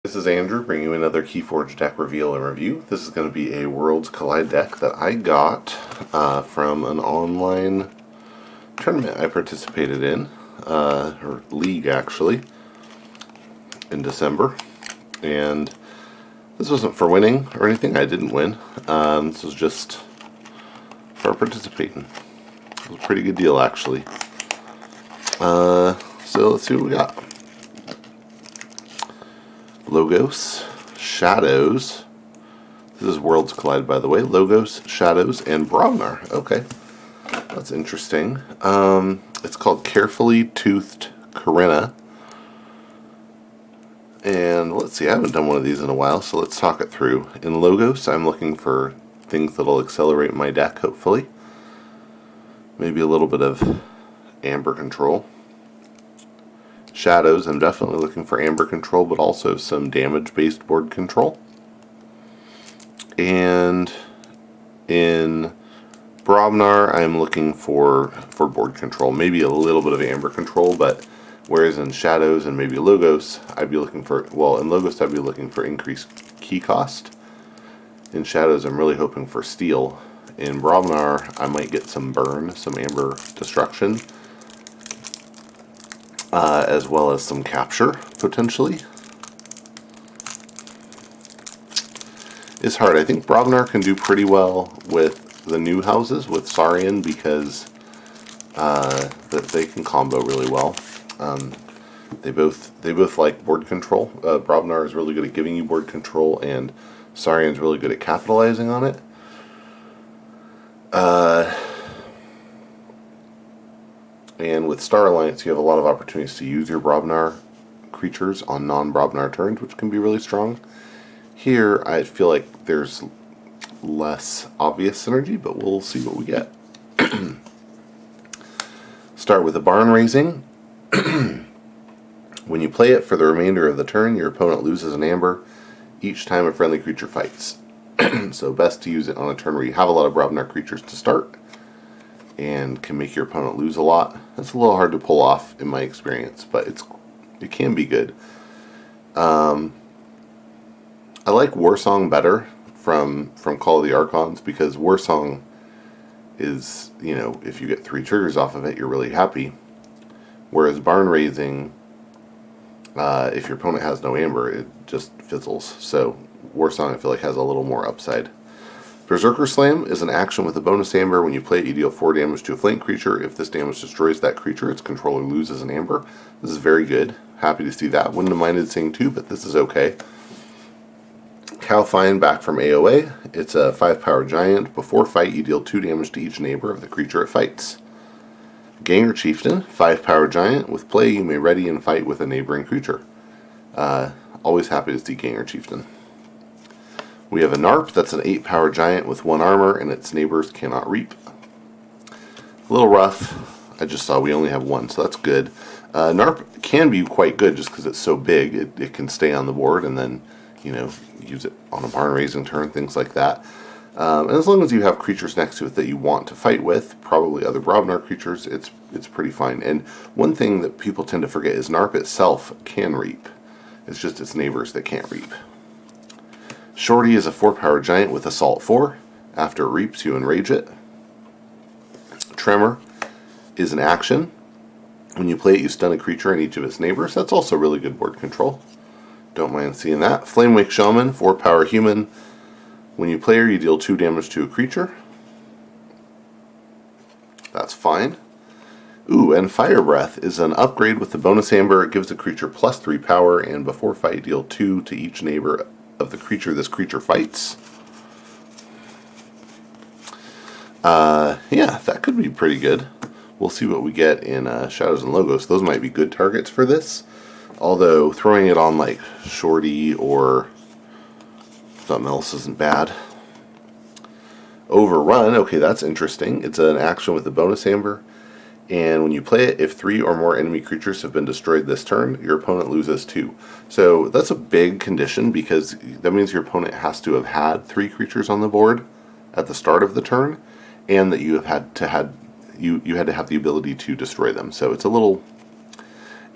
This is Andrew bringing you another Keyforge deck reveal and review. This is going to be a Worlds Collide deck that I got from an online tournament I participated in, or league actually, in December. And this wasn't for winning or anything. I didn't win. This was just for participating. It was a pretty good deal actually. So let's see what we got. Logos, Shadows. This is Worlds Collide, by the way. Logos, Shadows, and Brognar. Okay, that's interesting. It's called Carefully Toothed Corinna. And let's see, I haven't done one of these in a while, so let's talk it through. In Logos, I'm looking for things that'll accelerate my deck, hopefully. Maybe a little bit of Amber control. Shadows, I'm definitely looking for Amber control, but also some damage-based board control. And in Brognar, I'm looking for board control. Maybe a little bit of Amber control, but whereas in Shadows and maybe Logos, I'd be looking for, well, in Logos I'd be looking for increased key cost. In Shadows, I'm really hoping for steal. In Brognar, I might get some burn, some Amber destruction. As well as some capture, potentially. It's hard. I think Brognar can do pretty well with the new houses, with Saurian, because that they can combo really well. They both like board control. Brognar is really good at giving you board control, and Saurian's really good at capitalizing on it. And with Star Alliance, you have a lot of opportunities to use your Brognar creatures on non-Brognar turns, which can be really strong. Here, I feel like there's less obvious synergy, but we'll see what we get. Start with a Barn Raising. When you play it for the remainder of the turn, your opponent loses an Amber each time a friendly creature fights. So best to use it on a turn where you have a lot of Brognar creatures to start and can make your opponent lose a lot. That's a little hard to pull off in my experience, but it can be good. I like Warsong better from Call of the Archons, because Warsong is, you know, if you get 3 triggers off of it, you're really happy. Whereas Barn Raising, if your opponent has no Amber, it just fizzles. So Warsong, I feel like, has a little more upside. Berserker Slam is an action with a bonus Amber. When you play it, you deal 4 damage to a flank creature. If this damage destroys that creature, its controller loses an Amber. This is very good. Happy to see that. Wouldn't have minded seeing 2, but this is okay. Calfine, back from AOA. It's a 5-power giant. Before fight, you deal 2 damage to each neighbor of the creature it fights. Ganger Chieftain, 5-power giant. With play, you may ready and fight with a neighboring creature. Always happy to see Ganger Chieftain. We have a Narp, that's an 8-power giant with 1 armor, and its neighbors cannot reap. A little rough. I just saw we only have 1, so that's good. Narp can be quite good just because it's so big. It can stay on the board and then, you know, use it on a barn raising turn, things like that. And as long as you have creatures next to it that you want to fight with, probably other Brognar creatures, it's pretty fine. And one thing that people tend to forget is Narp itself can reap. It's just its neighbors that can't reap. Shorty is a 4-power giant with Assault 4. After it reaps, you enrage it. Tremor is an action. When you play it, you stun a creature and each of its neighbors. That's also really good board control. Don't mind seeing that. Flamewake Shaman, 4-power human. When you play her, you deal 2 damage to a creature. That's fine. Ooh, and Fire Breath is an upgrade with the bonus Amber. It gives the creature plus 3 power, and before fight, deal 2 to each neighbor of the creature this creature fights. Yeah, that could be pretty good. We'll see what we get in Shadows and Logos. Those might be good targets for this. Although throwing it on like Shorty or something else isn't bad. Overrun, okay, that's interesting. It's an action with a bonus Amber. And when you play it, if 3 or more enemy creatures have been destroyed this turn, your opponent loses 2. So that's a big condition, because that means your opponent has to have had 3 creatures on the board at the start of the turn, and that you have had to have the ability to destroy them. So it's a little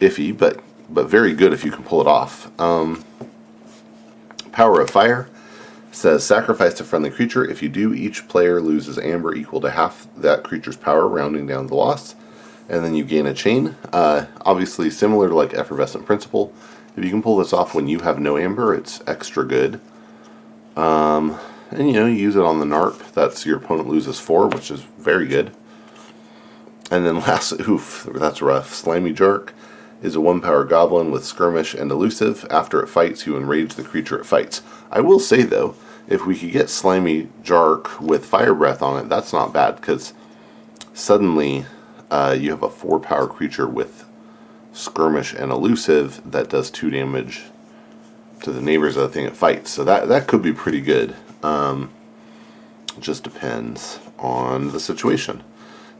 iffy, but very good if you can pull it off. Power of Fire says sacrifice a friendly creature. If you do, each player loses amber equal to half that creature's power, rounding down the loss. And then you gain a chain. Obviously similar to like Effervescent Principle. If you can pull this off when you have no amber, it's extra good. And you use it on the NARP. That's your opponent loses 4, which is very good. And then last, oof, that's rough. Slimy Jerk is a 1-power goblin with skirmish and elusive. After it fights, you enrage the creature it fights. I will say though, if we could get Slimy Jark with Fire Breath on it, that's not bad, because suddenly you have a 4-power creature with skirmish and elusive that does 2 damage to the neighbors of the thing it fights. So that could be pretty good. Just depends on the situation.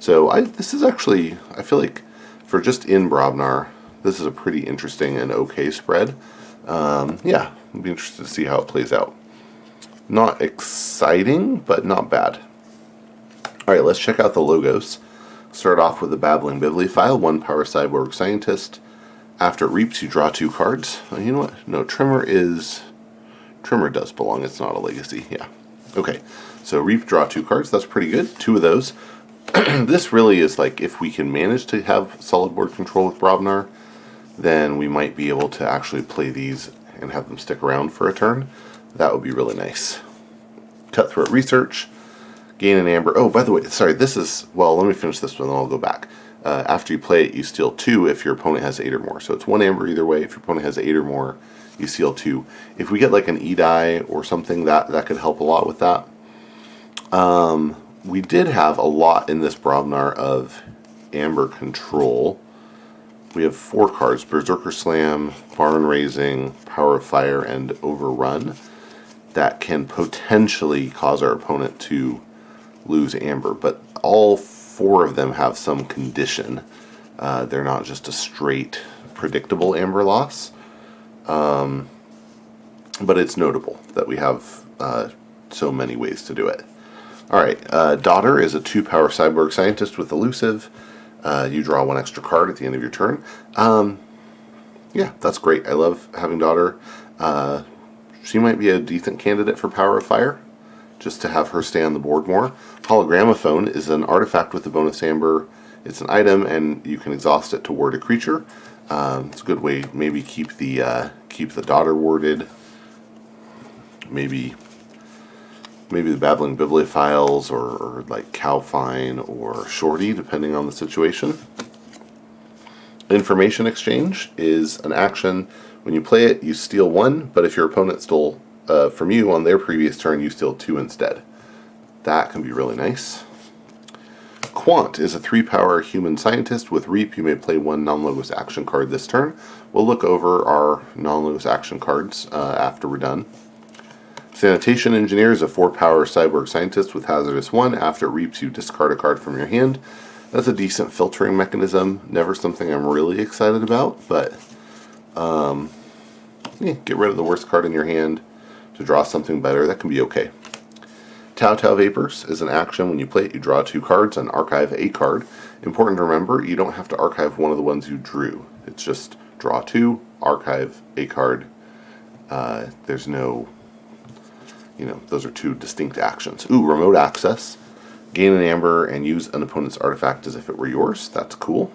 So this is actually, I feel like for just in Brobnar, this is a pretty interesting and okay spread. Yeah, I'd be interested to see how it plays out. Not exciting, but not bad. Alright, let's check out the logos. Start off with the Babbling Bibliophile, 1-power Cyborg Scientist. After it reaps, you draw 2 cards. You know what? No, Trimmer does belong. It's not a legacy. Yeah. Okay. So reap, draw 2 cards. That's pretty good. 2 of those. This really is like, if we can manage to have solid board control with Brobnar, then we might be able to actually play these and have them stick around for a turn. That would be really nice. Cutthroat Research. Gain an amber. Oh, by the way, sorry, this is, well, let me finish this one and then I'll go back. After you play it, you steal 2 if your opponent has 8 or more. So it's 1 amber either way. If your opponent has 8 or more, you steal 2. If we get like an E-die or something, that could help a lot with that. We did have a lot in this Brobnar of amber control. We have 4 cards: Berserker Slam, Barn Raising, Power of Fire, and Overrun, that can potentially cause our opponent to lose amber. But all 4 of them have some condition. They're not just a straight predictable amber loss. But it's notable that we have so many ways to do it. Alright, Daughter is a 2-power Cyborg Scientist with elusive. You draw 1 extra card at the end of your turn. Yeah, that's great. I love having Daughter. She might be a decent candidate for Power of Fire, just to have her stay on the board more. Hologramophone is an artifact with a bonus amber. It's an item, and you can exhaust it to ward a creature. It's a good way, maybe keep the Daughter warded. Maybe the Babbling Bibliophiles, or like Cowfine or Shorty, depending on the situation. Information Exchange is an action. When you play it, you steal 1, but if your opponent stole from you on their previous turn, you steal 2 instead. That can be really nice. Quant is a 3-power Human Scientist. With Reap, you may play 1 non-logos action card this turn. We'll look over our non-logos action cards after we're done. Sanitation Engineer is a 4-power Cyborg Scientist with Hazardous 1. After it reaps, you discard a card from your hand. That's a decent filtering mechanism. Never something I'm really excited about, but yeah, get rid of the worst card in your hand to draw something better. That can be okay. Tau Tau Vapors is an action. When you play it, you draw 2 cards and archive a card. Important to remember, you don't have to archive one of the ones you drew. It's just draw 2, archive a card. There's no... those are 2 distinct actions. Ooh, Remote Access. Gain an amber and use an opponent's artifact as if it were yours. That's cool.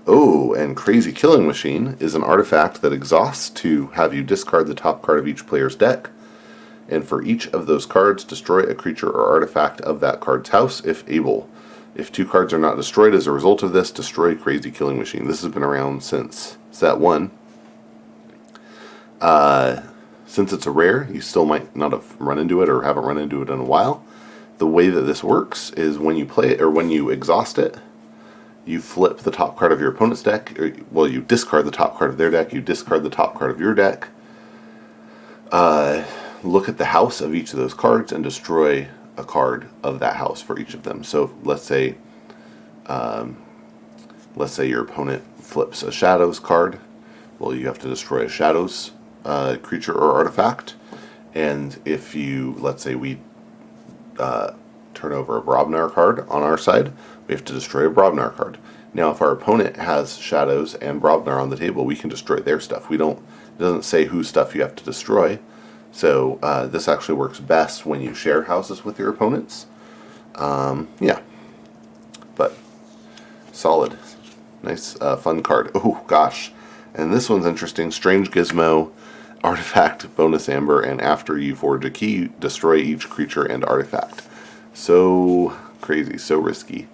Oh, and Crazy Killing Machine is an artifact that exhausts to have you discard the top card of each player's deck. And for each of those cards, destroy a creature or artifact of that card's house if able. If 2 cards are not destroyed as a result of this, destroy Crazy Killing Machine. This has been around since set 1. Since it's a rare, you still might not have run into it or haven't run into it in a while. The way that this works is when you play it, or when you exhaust it, you flip the top card of your opponent's deck, you discard the top card of their deck, you discard the top card of your deck, look at the house of each of those cards, and destroy a card of that house for each of them. So let's say your opponent flips a Shadows card. Well, you have to destroy a Shadows creature or artifact. And if you, let's say we turn over a Brobnar card on our side, we have to destroy a Brobnar card. Now, if our opponent has Shadows and Brobnar on the table, we can destroy their stuff. It doesn't say whose stuff you have to destroy. So this actually works best when you share houses with your opponents. Yeah, but solid. Nice, fun card. Oh, gosh. And this one's interesting. Strange Gizmo, artifact, bonus aember, and after you forge a key, destroy each creature and artifact. So crazy, so risky.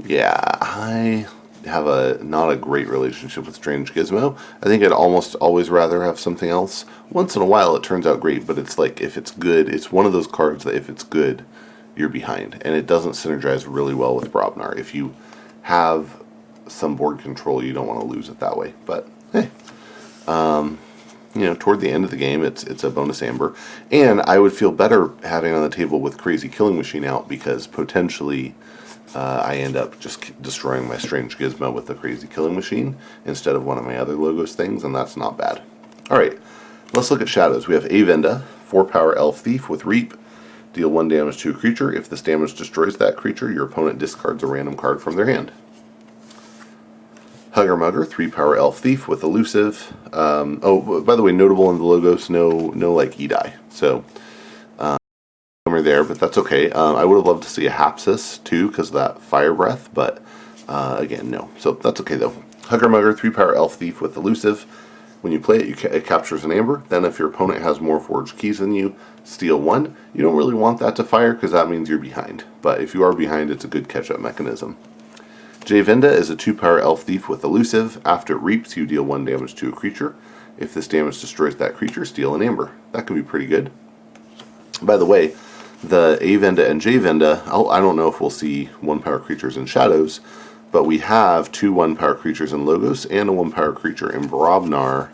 Yeah, I have not a great relationship with Strange Gizmo. I think I'd almost always rather have something else. Once in a while it turns out great, but it's like if it's good, it's one of those cards that if it's good, you're behind. And it doesn't synergize really well with Brobnar. If you have some board control, you don't want to lose it that way. But hey, toward the end of the game, it's a bonus aember. And I would feel better having on the table with Crazy Killing Machine out because potentially I end up just destroying my Strange Gizmo with the Crazy Killing Machine instead of one of my other Logos things, and that's not bad. Alright, let's look at shadows. We have Avenda, 4-power Elf Thief with Reap. Deal 1 damage to a creature. If this damage destroys that creature, your opponent discards a random card from their hand. Hugger Mugger, 3-power Elf Thief with Elusive. Oh, by the way, notable in the Logos, no like E-die. So, there, but that's okay. I would have loved to see a Hapsis too because of that Fire Breath, but again, no. So that's okay though. Hugger Mugger, 3-power Elf Thief with Elusive. When you play it, it captures an amber. Then if your opponent has more forged keys than you, steal 1. You don't really want that to fire because that means you're behind. But if you are behind, it's a good catch-up mechanism. Javenda is a 2-power Elf Thief with Elusive. After it reaps, you deal 1 damage to a creature. If this damage destroys that creature, steal an amber. That can be pretty good. By the way, the Avenda and Javenda, I don't know if we'll see 1-power creatures in Shadows, but we have 2 1-power creatures in Logos and a 1-power creature in Brobnar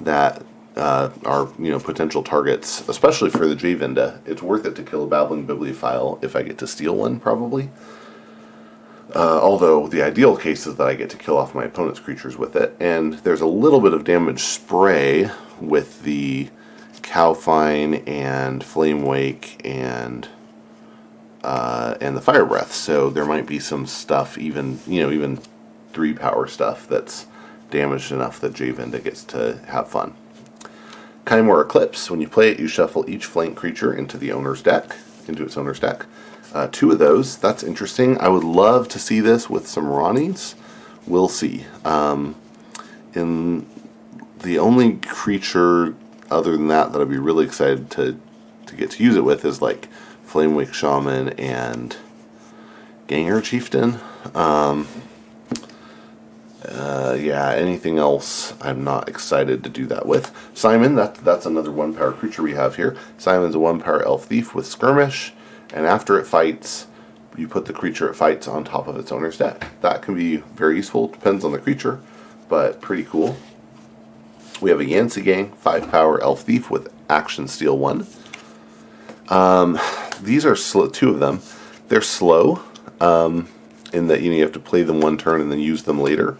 that are potential targets, especially for the Javenda. It's worth it to kill a Babbling Bibliophile if I get to steal one, probably. Although the ideal case is that I get to kill off my opponent's creatures with it. And there's a little bit of damage spray with the Cowfine and Flame Wake and the Fire Breath, so there might be some stuff, even 3-power stuff that's damaged enough that Javenda gets to have fun. Kymor Eclipse. When you play it, you shuffle each flank creature into its owner's deck. 2 of those. That's interesting. I would love to see this with some Ronnies. We'll see. In the only creature other than that I'd be really excited to get to use it with is like Flamewake Shaman and Ganger Chieftain. Yeah, anything else I'm not excited to do that with. Simon, that's another 1-power creature we have here. Simon's a 1-power Elf Thief with Skirmish, and after it fights, you put the creature it fights on top of its owner's deck. That can be very useful, depends on the creature, but pretty cool. We have a Yancey Gang, 5-power Elf Thief with Action Steal 1. These are slow, 2 of them. They're slow in that you have to play them 1 turn and then use them later.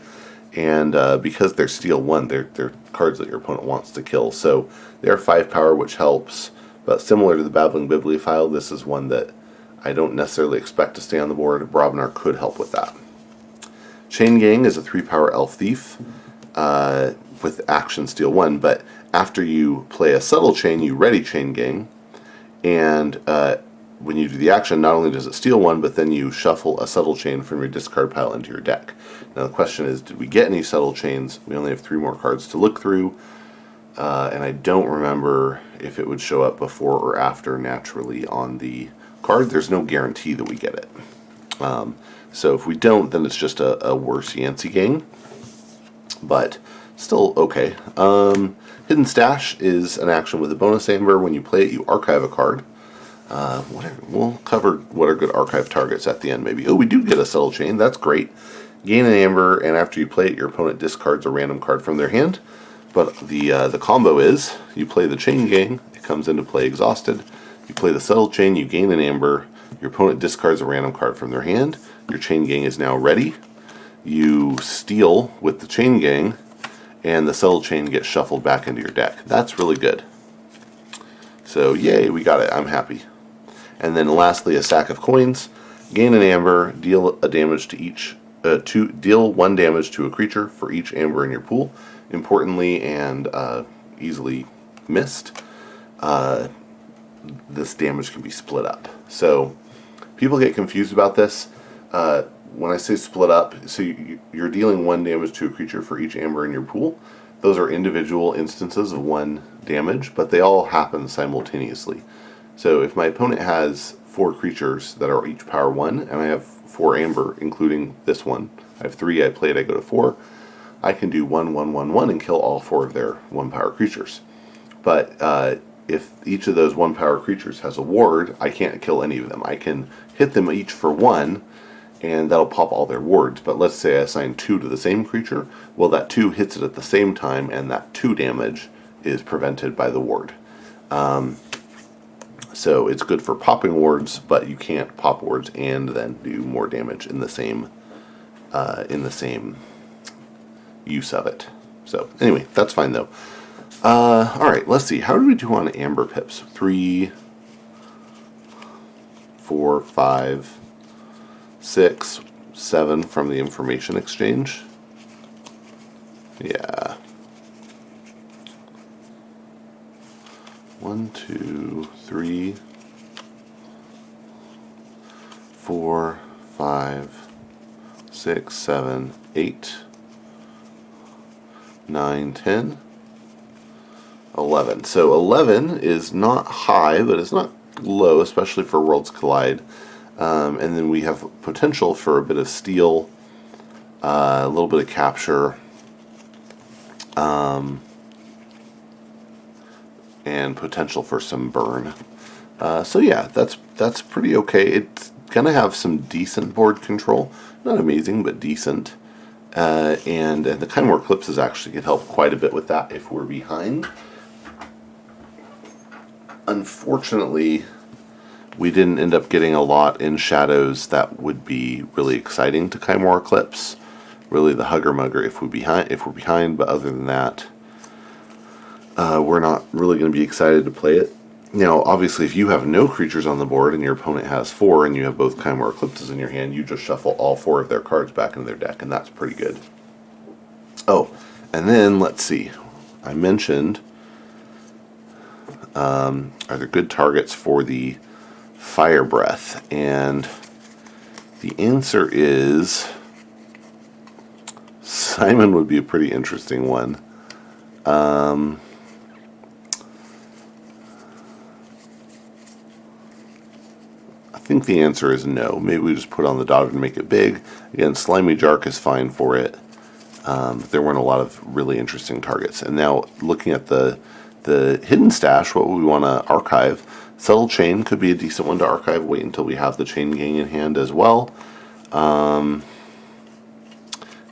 And because they're Steal 1, they're cards that your opponent wants to kill. So they're 5-power, which helps. But similar to the Babbling Bibliophile, this is one that I don't necessarily expect to stay on the board. Brobnar could help with that. Chain Gang is a 3-power Elf Thief with Action Steal 1, but after you play a Subtle Chain, you ready Chain Gang, and when you do the action, not only does it steal 1, but then you shuffle a Subtle Chain from your discard pile into your deck. Now the question is, did we get any Subtle Chains? We only have 3 more cards to look through, and I don't remember if it would show up before or after naturally on the card. There's no guarantee that we get it. So if we don't, then it's just a worse Yancey Gang, but still okay. Hidden Stash is an action with a bonus aember. When you play it, you archive a card. We'll cover what are good archive targets at the end, maybe. Oh, we do get a Subtle Chain. That's great. Gain an amber, and after you play it, your opponent discards a random card from their hand. But the combo is, you play the Chain Gang, it comes into play exhausted. You play the Subtle Chain, you gain an amber, your opponent discards a random card from their hand. Your Chain Gang is now ready. You steal with the Chain Gang, and the Subtle Chain gets shuffled back into your deck. That's really good. So yay, we got it. I'm happy. And then lastly, a Sack of Coins. Gain an amber, deal a damage to each deal 1 damage to a creature for each amber in your pool. Importantly and easily missed, this damage can be split up. So people get confused about this. When I say split up, so you're dealing 1 damage to a creature for each amber in your pool. Those are individual instances of 1 damage, but they all happen simultaneously. So if my opponent has 4 creatures that are each power 1, and I have 4 amber, including this one, I have 3, I play it, I go to 4, I can do 1, 1, 1, 1 and kill all 4 of their 1 power creatures. But if each of those 1 power creatures has a ward, I can't kill any of them. I can hit them each for 1, and that'll pop all their wards. But let's say I assign 2 to the same creature, well, that 2 hits it at the same time, and that 2 damage is prevented by the ward. So it's good for popping wards, but you can't pop wards and then do more damage in the same use of it. So anyway, that's fine though. All right, let's see. How do we do on amber pips? 3, 4, 5, 6, 7 from the information exchange. Yeah. 1, 2, 3, 4, 5, 6, 7, 8, 9, 10, 11. So 11 is not high, but it's not low, especially for Worlds Collide. And then we have potential for a bit of steal, a little bit of capture, and potential for some burn. So yeah, that's pretty okay. It's gonna have some decent board control, not amazing, but decent. And the Chimera Eclipses actually can help quite a bit with that if we're behind. Unfortunately, we didn't end up getting a lot in shadows that would be really exciting to Chimera Eclipse. Really, the Hugger Mugger if we're behind, but other than that, we're not really going to be excited to play it. Now, obviously, if you have no creatures on the board and your opponent has 4 and you have both Chimera Eclipses in your hand, you just shuffle all 4 of their cards back into their deck, and that's pretty good. Oh, and then, let's see. I mentioned, are there good targets for the Fire Breath? And the answer is Simon would be a pretty interesting one. I think the answer is no. Maybe we just put on the dot and make it big. Again, Slimy Jark is fine for it. There weren't a lot of really interesting targets. And now, looking at the hidden stash, what would we want to archive? Subtle Chain could be a decent one to archive. Wait until we have the Chain Gang in hand as well.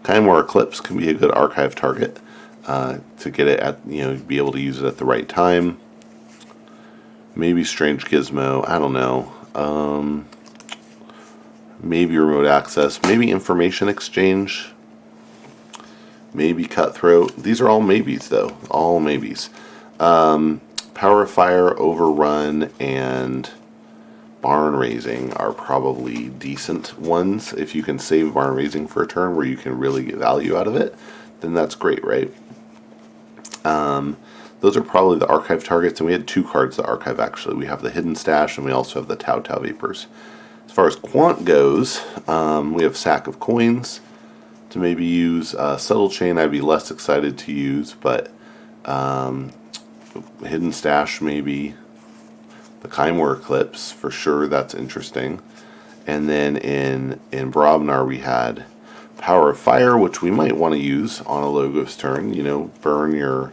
Chimera Eclipse can be a good archive target to get it at, be able to use it at the right time. Maybe Strange Gizmo, I don't know. Maybe Remote Access, maybe Information Exchange, maybe Cutthroat. These are all maybes though, all maybes. Power of Fire, Overrun, and Barn Raising are probably decent ones. If you can save Barn Raising for a turn where you can really get value out of it, then that's great, right? Those are probably the archive targets, and we had 2 cards to archive actually. We have the Hidden Stash, and we also have the Tau Tau Vapors. As far as Quant goes, we have Sack of Coins to maybe use. Subtle Chain I'd be less excited to use, but Hidden Stash maybe. The Chimera Eclipse, for sure, that's interesting. And then in Brobnar we had Power of Fire, which we might want to use on a Logos turn. Burn your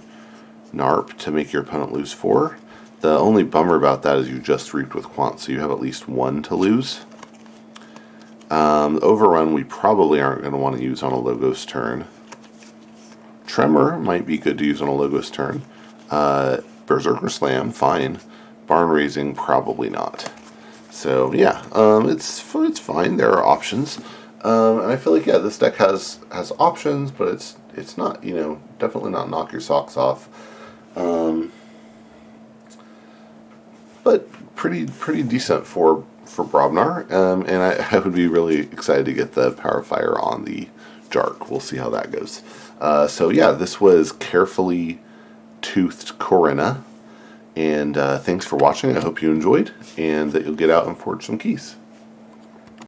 Narp to make your opponent lose 4. The only bummer about that is you just reaped with Quant, so you have at least 1 to lose. Overrun we probably aren't going to want to use on a Logos turn. Tremor might be good to use on a Logos turn. Berserker Slam, fine. Barn Raising, probably not. So yeah, it's fine. There are options, and I feel like this deck has options, but it's not definitely not knock your socks off. But pretty decent for for Brobnar, and I would be really excited to get the Power Fire on the Jark. We'll see how that goes. So yeah, this was Carefully Toothed Corinna, and thanks for watching. I hope you enjoyed, and that you'll get out and forge some keys.